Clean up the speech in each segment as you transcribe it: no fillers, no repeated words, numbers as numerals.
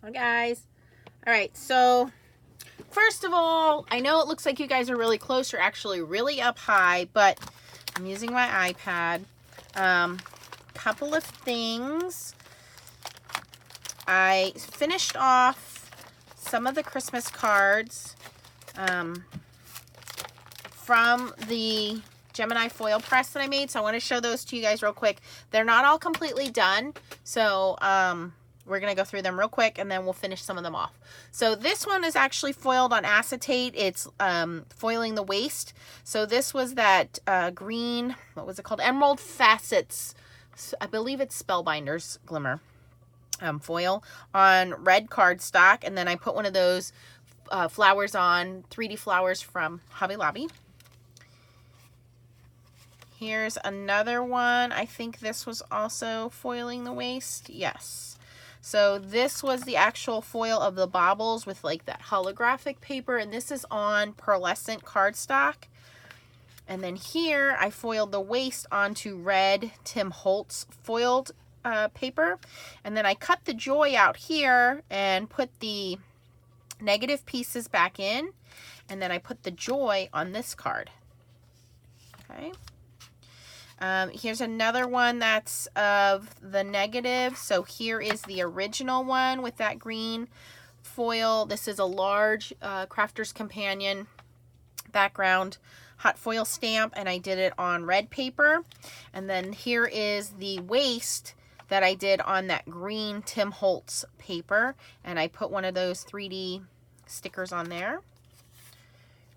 Hi guys. All right, so first of all, I know it looks like you guys are really close. You're actually really up high, but I'm using my iPad. Couple of things. I finished off some of the Christmas cards from the Gemini FoilPress that I made, so I want to show those to you guys real quick. They're not all completely done, so we're going to go through them real quick, and then we'll finish some of them off. So this one is actually foiled on acetate. It's foiling the waist. So this was that green, what was it called? Emerald Facets. I believe it's Spellbinders Glimmer foil on red cardstock. And then I put one of those flowers on, 3D flowers from Hobby Lobby. Here's another one. I think this was also foiling the waist. Yes. So this was the actual foil of the baubles with like that holographic paper, and this is on pearlescent cardstock. And then here I foiled the waist onto red Tim Holtz foiled paper, and then I cut the joy out here and put the negative pieces back in, and then I put the joy on this card. Okay. Here's another one that's of the negative. So here is the original one with that green foil. This is a large Crafter's Companion background hot foil stamp, and I did it on red paper. And then here is the waist that I did on that green Tim Holtz paper, and I put one of those 3D stickers on there.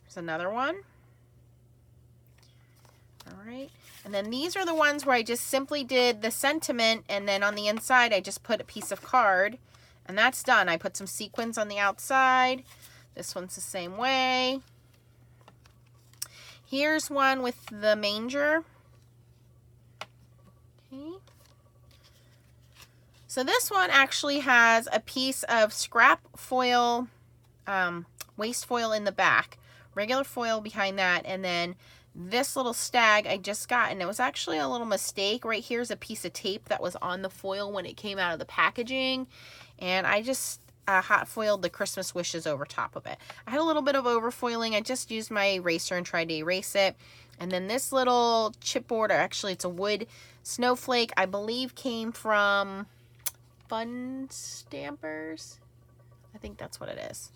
There's another one. All right. And then these are the ones where I just simply did the sentiment, and then on the inside I just put a piece of card, and that's done. I put some sequins on the outside. This one's the same way. Here's one with the manger. Okay. So this one actually has a piece of scrap foil, waste foil in the back, regular foil behind that, and then this little stag I just got, and it was actually a little mistake. Right here's a piece of tape that was on the foil when it came out of the packaging, and I just hot foiled the Christmas wishes over top of it. I had a little bit of overfoiling. I just used my eraser and tried to erase it. And then this little chipboard, or actually it's a wood snowflake, I believe came from Fun Stampers. I think that's what it is.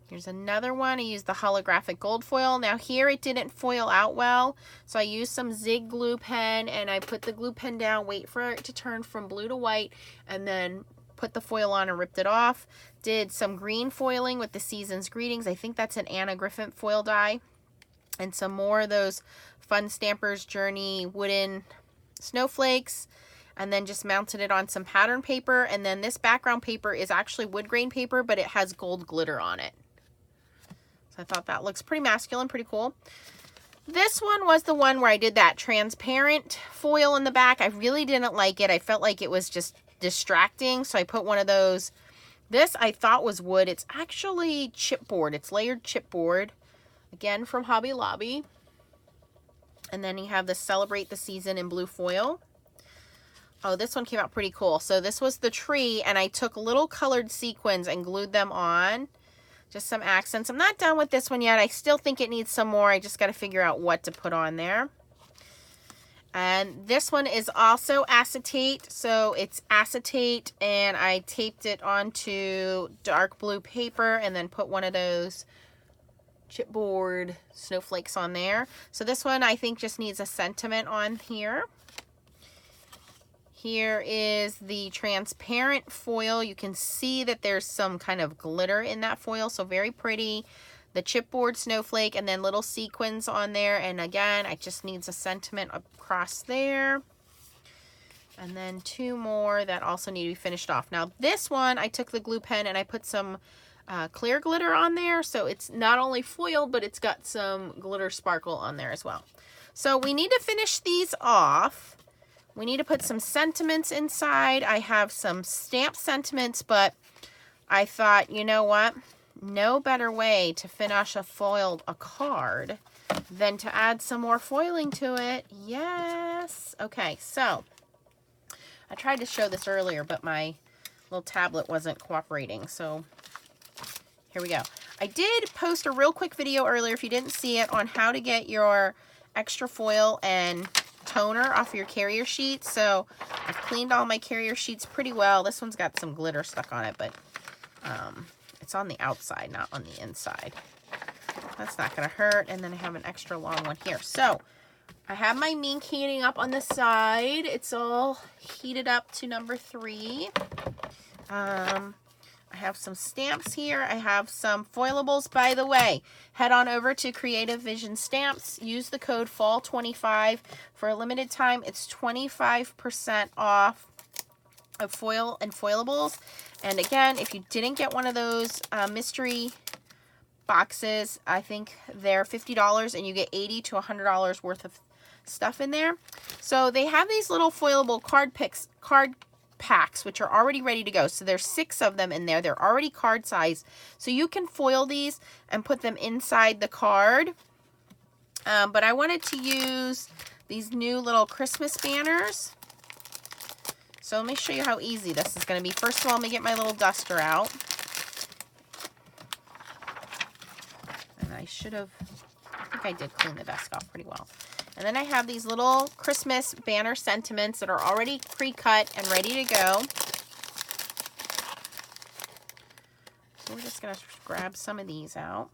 Here's another one. I used the holographic gold foil. Now here it didn't foil out well, so I used some Zig glue pen, and I put the glue pen down, wait for it to turn from blue to white, and then put the foil on and ripped it off. Did some green foiling with the Season's Greetings. I think that's an Anna Griffin foil die. And some more of those Fun Stampers Journey wooden snowflakes. And then just mounted it on some pattern paper. And then this background paper is actually wood grain paper, but it has gold glitter on it. So I thought that looks pretty masculine, pretty cool. This one was the one where I did that transparent foil in the back. I really didn't like it. I felt like it was just distracting, so I put one of those. This I thought was wood. It's actually chipboard. It's layered chipboard, again from Hobby Lobby. And then you have the Celebrate the Season in blue foil. Oh, this one came out pretty cool. So this was the tree, and I took little colored sequins and glued them on. Just some accents. I'm not done with this one yet. I still think it needs some more. I just got to figure out what to put on there. And this one is also acetate. So it's acetate, and I taped it onto dark blue paper and then put one of those chipboard snowflakes on there. So this one I think just needs a sentiment on here. Here is the transparent foil. You can see that there's some kind of glitter in that foil, so very pretty. The chipboard snowflake, and then little sequins on there. And again, it just needs a sentiment across there. And then two more that also need to be finished off. Now this one, I took the glue pen and I put some clear glitter on there. So it's not only foiled, but it's got some glitter sparkle on there as well. So we need to finish these off. We need to put some sentiments inside. I have some stamp sentiments, but I thought, you know what? No better way to finish a card than to add some more foiling to it. Yes. Okay, so I tried to show this earlier, but my little tablet wasn't cooperating. So here we go. I did post a real quick video earlier, if you didn't see it, on how to get your extra foil and toner off your carrier sheet. So I've cleaned all my carrier sheets pretty well. This one's got some glitter stuck on it, but it's on the outside, not on the inside. That's not going to hurt. And then I have an extra long one here. So I have my mink heating up on the side. It's all heated up to number 3. I have some stamps here. I have some foilables. By the way, head on over to Creative Vision Stamps. Use the code FALL25 for a limited time. It's 25% off of foil and foilables. And again, if you didn't get one of those mystery boxes, I think they're $50 and you get $80 to $100 worth of stuff in there. So they have these little foilable card packs, which are already ready to go. So there's 6 of them in there. They're already card size. So you can foil these and put them inside the card. But I wanted to use these new little Christmas banners. So let me show you how easy this is going to be. First of all, let me get my little duster out. And I think I did clean the desk off pretty well. And then I have these little Christmas banner sentiments that are already pre-cut and ready to go. So we're just going to grab some of these out.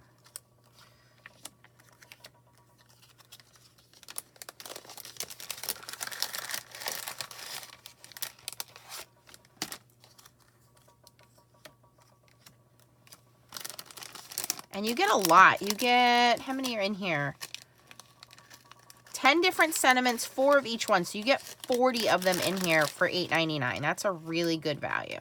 And you get a lot. You get, how many are in here? 10 different sentiments, 4 of each one. So you get 40 of them in here for $8.99. That's a really good value.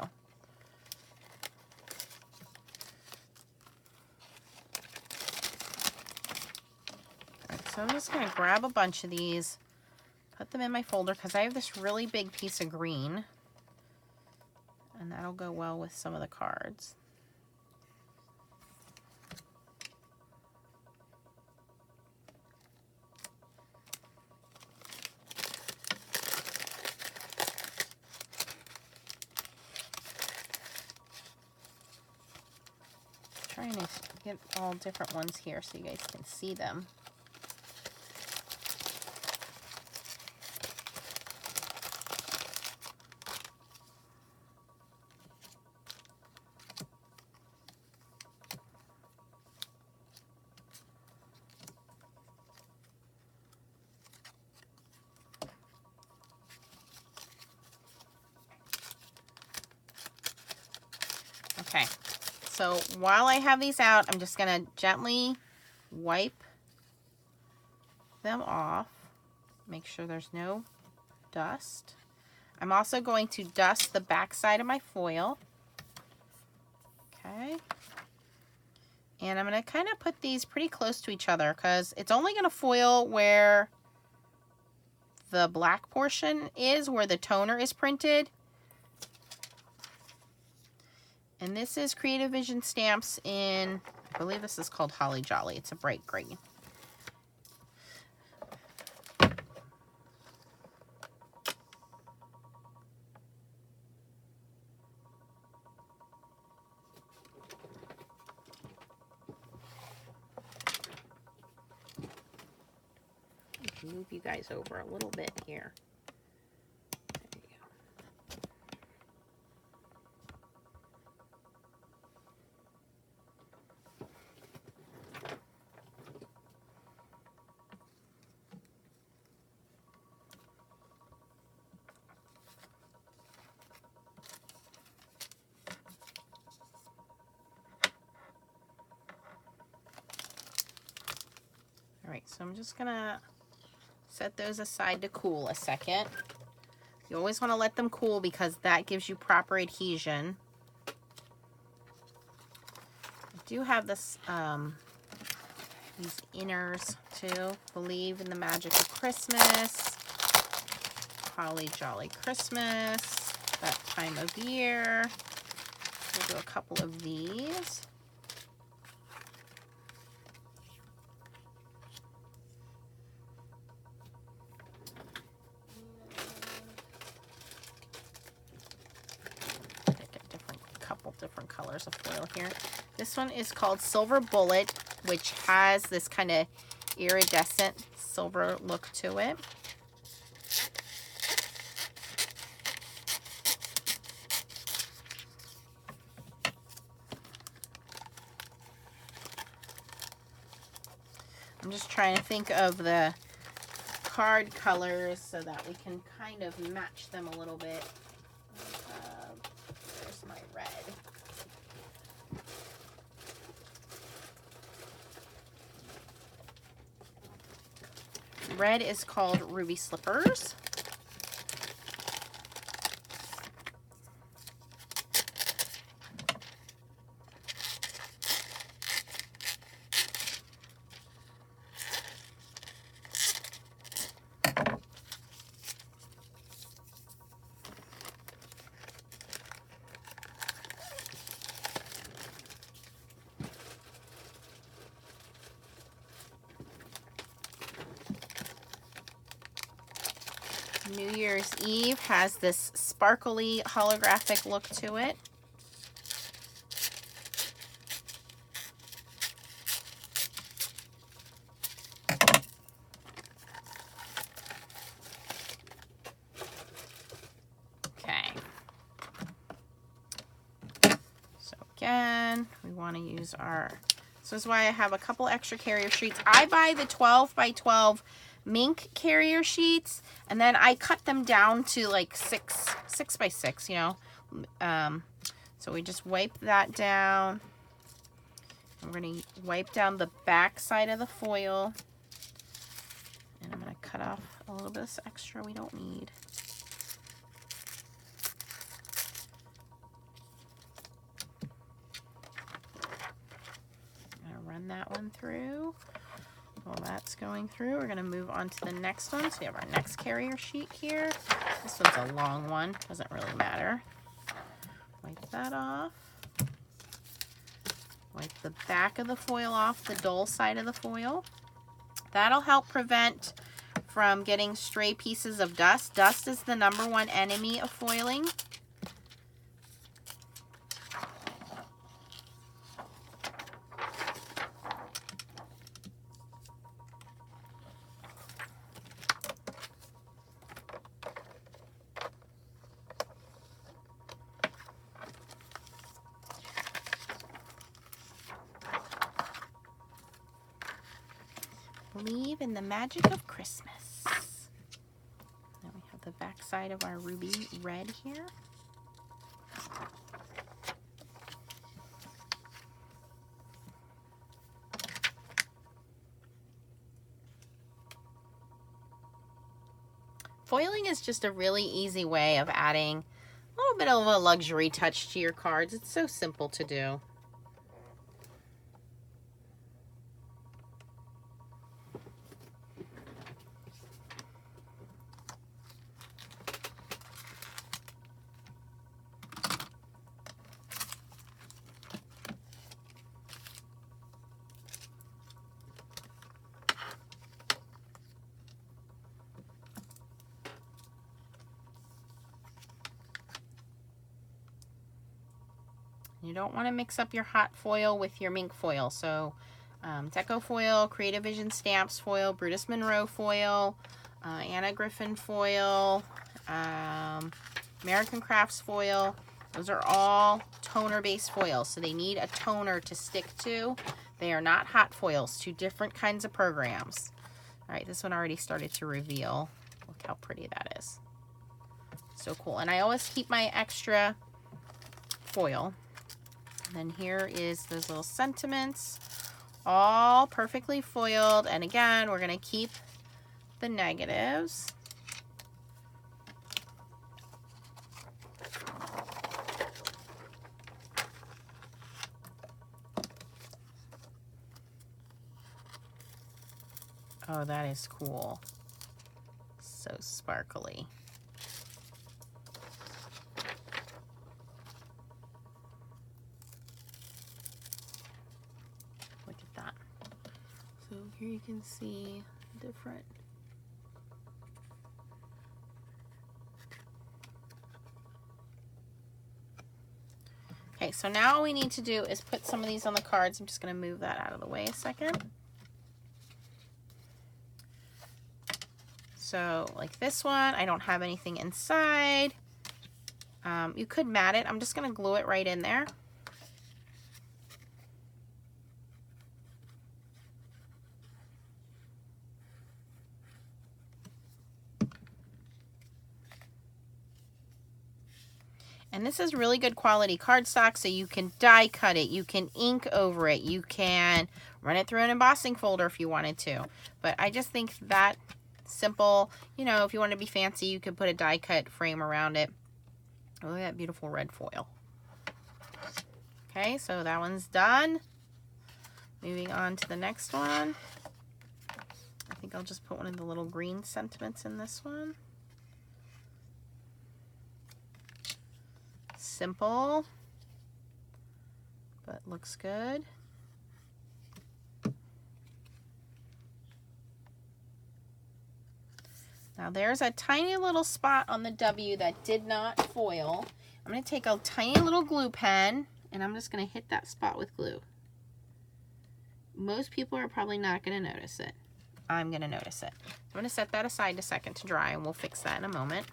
Alright, so I'm just going to grab a bunch of these, put them in my folder, because I have this really big piece of green. And that'll go well with some of the cards. Trying to get all different ones here so you guys can see them. Okay. So while I have these out, I'm just going to gently wipe them off. Make sure there's no dust. I'm also going to dust the back side of my foil. Okay. And I'm going to kind of put these pretty close to each other because it's only going to foil where the black portion is, where the toner is printed. And this is Creative Vision Stamps in, I believe this is called Holly Jolly. It's a bright green. Move you guys over a little bit here. Alright, so I'm just gonna set those aside to cool a second. You always want to let them cool because that gives you proper adhesion. I do have this, these inners too. Believe in the magic of Christmas. Holly Jolly Christmas. That time of year. We'll do a couple of these. different colors of foil here. This one is called Silver Bullet, which has this kind of iridescent silver look to it. I'm just trying to think of the card colors so that we can kind of match them a little bit. There's my red. Red is called Ruby Slippers. New Year's Eve has this sparkly holographic look to it. Okay. So again, we want to use our, this is why I have a couple extra carrier sheets. I buy the 12 by 12 mink carrier sheets, and then I cut them down to like 6 by 6, you know. So we just wipe that down. I'm going to wipe down the back side of the foil, and I'm going to cut off a little bit of this extra we don't need. I'm going to run that one through. While that's going through, we're going to move on to the next one. So we have our next carrier sheet here. This one's a long one, doesn't really matter. Wipe that off. Wipe the back of the foil off, the dull side of the foil. That'll help prevent from getting stray pieces of dust. Dust is the #1 enemy of foiling. Believe in the magic of Christmas. Now we have the back side of our ruby red here. Foiling is just a really easy way of adding a little bit of a luxury touch to your cards. It's so simple to do. You don't want to mix up your hot foil with your mink foil. So Deco foil, Creative Vision Stamps foil, Brutus Monroe foil, Anna Griffin foil, American Crafts foil. Those are all toner-based foils, so they need a toner to stick to. They are not hot foils, 2 different kinds of programs. All right, this one already started to reveal. Look how pretty that is. So cool. And I always keep my extra foil. And then here is those little sentiments, all perfectly foiled. And again, we're going to keep the negatives. Oh, that is cool. So sparkly. So here you can see different Okay, so now all we need to do is put some of these on the cards. I'm just going to move that out of the way a second. So like this one, I don't have anything inside. You could mat it. I'm just going to glue it right in there. And this is really good quality cardstock, so you can die cut it, you can ink over it, you can run it through an embossing folder if you wanted to. But I just think that simple, you know, if you want to be fancy, you could put a die cut frame around it. Oh, look at that beautiful red foil. Okay, so that one's done. Moving on to the next one. I think I'll just put one of the little green sentiments in this one. Simple, but looks good. Now there's a tiny little spot on the W that did not foil. I'm going to take a tiny little glue pen and I'm just going to hit that spot with glue. Most people are probably not going to notice it. I'm going to notice it. I'm going to set that aside a second to dry and we'll fix that in a moment.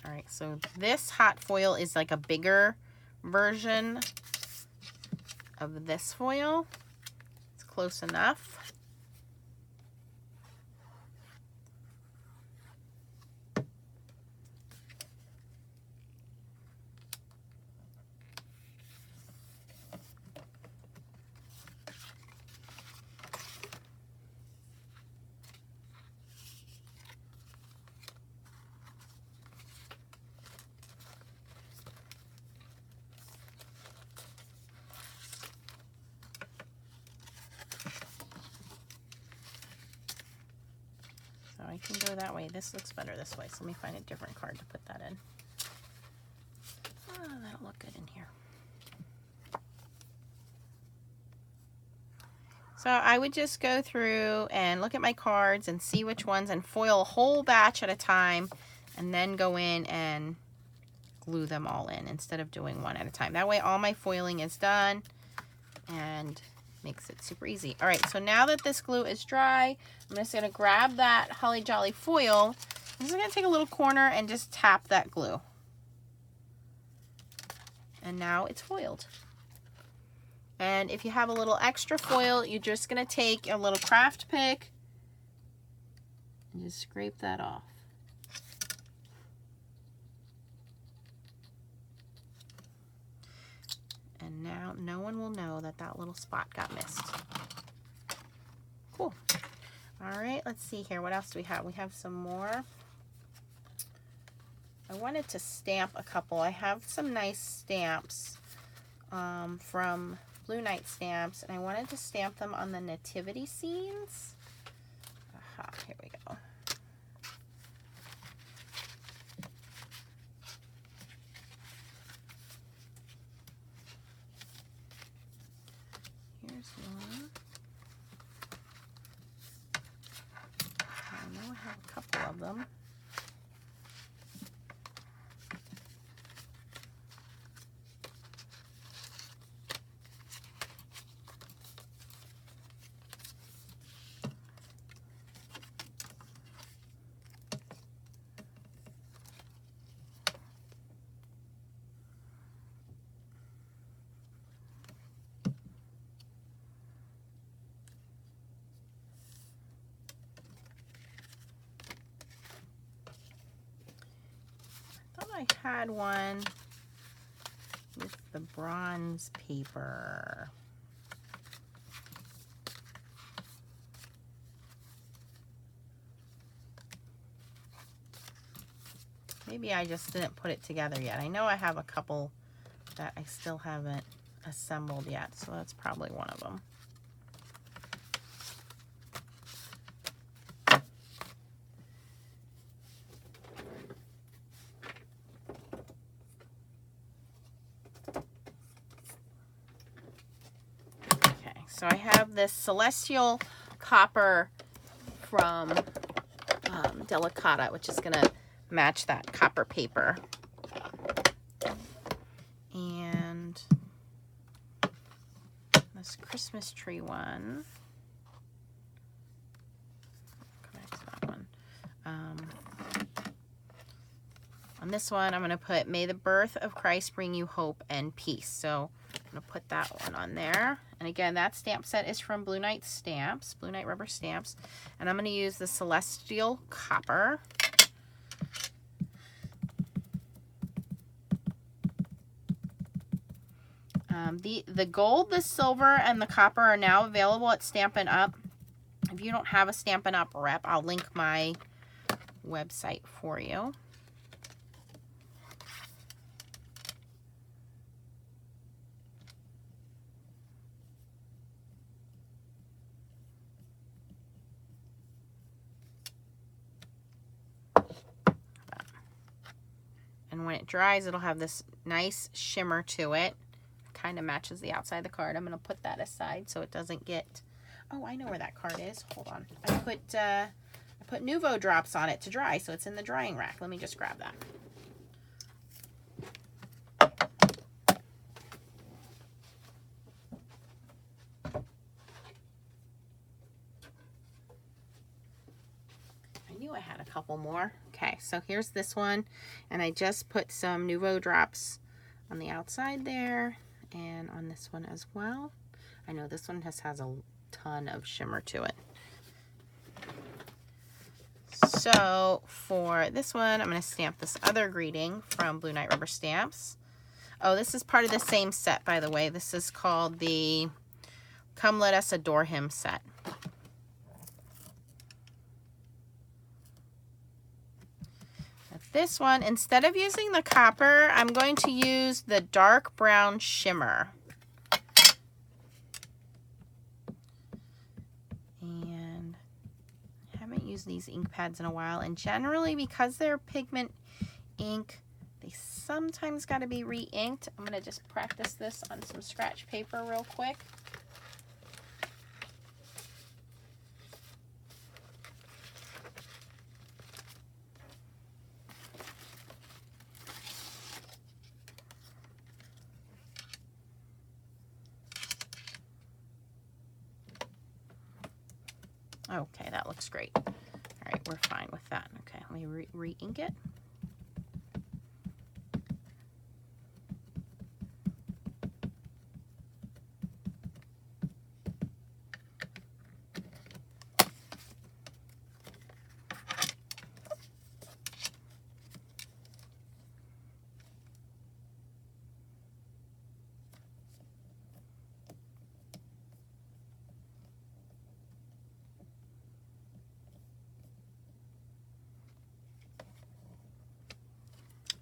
All right, so this hot foil is like a bigger version of this foil. It's close enough. I can go that way. This looks better this way, so let me find a different card to put that in. Oh, that'll look good in here. So I would just go through and look at my cards and see which ones and foil a whole batch at a time and then go in and glue them all in instead of doing one at a time. That way all my foiling is done and makes it super easy. All right, so now that this glue is dry, I'm just going to grab that Holly Jolly foil. I'm just going to take a little corner and just tap that glue. And now it's foiled. And if you have a little extra foil, you're just going to take a little craft pick and just scrape that off. And now no one will know that that little spot got missed. Cool. All right, let's see here. What else do we have? We have some more. I wanted to stamp a couple. I have some nice stamps from Blue Night Stamps, and I wanted to stamp them on the nativity scenes. Aha, here we go. Here's one. I know I have a couple of them. I had one with the bronze paper. Maybe I just didn't put it together yet. I know I have a couple that I still haven't assembled yet, so that's probably one of them. So I have this Celestial Copper from Delicata, which is going to match that copper paper. And this Christmas tree one. Come back to that one. On this one, I'm going to put, "May the birth of Christ bring you hope and peace." So I'm going to put that one on there. And again, that stamp set is from Blue Knight Stamps, Blue Knight Rubber Stamps. And I'm going to use the Celestial Copper. The gold, the silver, and the copper are now available at Stampin' Up. If you don't have a Stampin' Up rep, I'll link my website for you. And when it dries, it'll have this nice shimmer to it. Kind of matches the outside of the card. I'm going to put that aside so it doesn't get... Oh, I know where that card is. Hold on. I put Nuvo drops on it to dry, so it's in the drying rack. Let me just grab that. I knew I had a couple more. Okay, so here's this one, and I just put some Nuvo drops on the outside there and on this one as well. I know this one has a ton of shimmer to it. So for this one, I'm going to stamp this other greeting from Blue Knight Rubber Stamps. Oh, this is part of the same set, by the way. This is called the Come Let Us Adore Him set. This one, instead of using the copper, I'm going to use the dark brown shimmer. And I haven't used these ink pads in a while, and generally because they're pigment ink, they sometimes got to be re-inked. I'm going to just practice this on some scratch paper real quick. Okay, that looks great. All right, we're fine with that. Okay, let me re-ink it.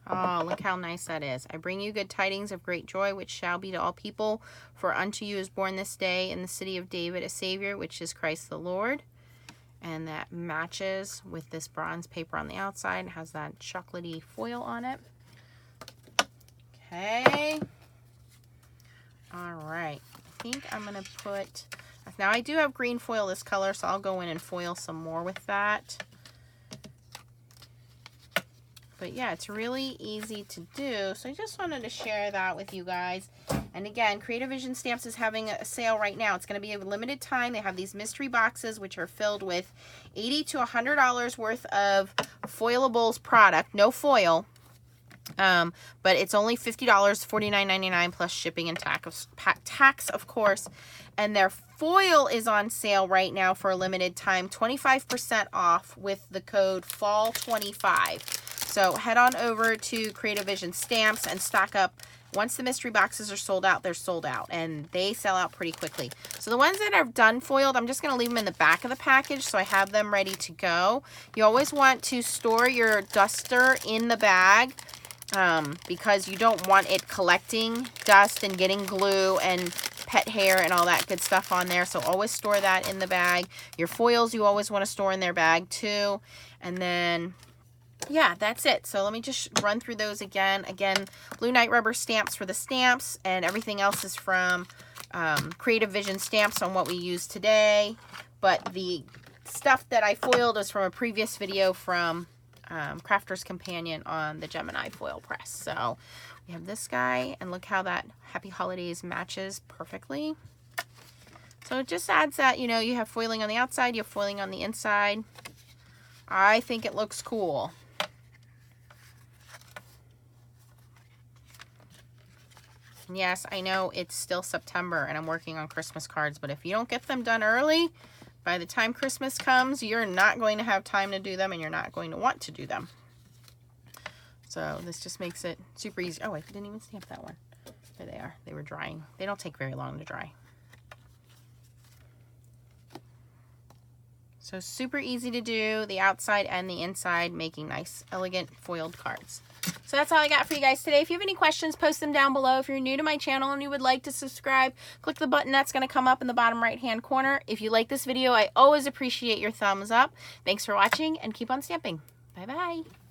Oh, look how nice that is. "I bring you good tidings of great joy, which shall be to all people. For unto you is born this day in the city of David a Savior, which is Christ the Lord." And that matches with this bronze paper on the outside. It has that chocolatey foil on it. Okay. All right. I think I'm going to put... Now, I do have green foil this color, so I'll go in and foil some more with that. But yeah, it's really easy to do. So I just wanted to share that with you guys. And again, Creative Vision Stamps is having a sale right now. It's going to be a limited time. They have these mystery boxes, which are filled with $80 to $100 worth of Foilables product. No foil. But it's only $50, $49.99 plus shipping and tax, of course. And their foil is on sale right now for a limited time, 25% off with the code FALL25. So head on over to Creative Vision Stamps and stock up. Once the mystery boxes are sold out, they're sold out, and they sell out pretty quickly. So the ones that are done foiled, I'm just going to leave them in the back of the package so I have them ready to go. You always want to store your duster in the bag because you don't want it collecting dust and getting glue and pet hair and all that good stuff on there. So always store that in the bag. Your foils you always want to store in their bag too. And then... yeah, that's it. So let me just run through those again. Again, Blue Knight Rubber Stamps for the stamps, and everything else is from Creative Vision Stamps on what we use today. But the stuff that I foiled is from a previous video from Crafter's Companion on the Gemini FoilPress. So we have this guy, and look how that Happy Holidays matches perfectly. So it just adds that, you know, you have foiling on the outside, you have foiling on the inside. I think it looks cool. And yes, I know it's still September and I'm working on Christmas cards, but if you don't get them done early, by the time Christmas comes, you're not going to have time to do them and you're not going to want to do them. So this just makes it super easy. Oh, I didn't even stamp that one. There they are. They were drying. They don't take very long to dry. So super easy to do, the outside and the inside, making nice, elegant foiled cards. So that's all I got for you guys today. If you have any questions, post them down below. If you're new to my channel and you would like to subscribe, click the button that's going to come up in the bottom right-hand corner. If you like this video, I always appreciate your thumbs up. Thanks for watching and keep on stamping. Bye-bye.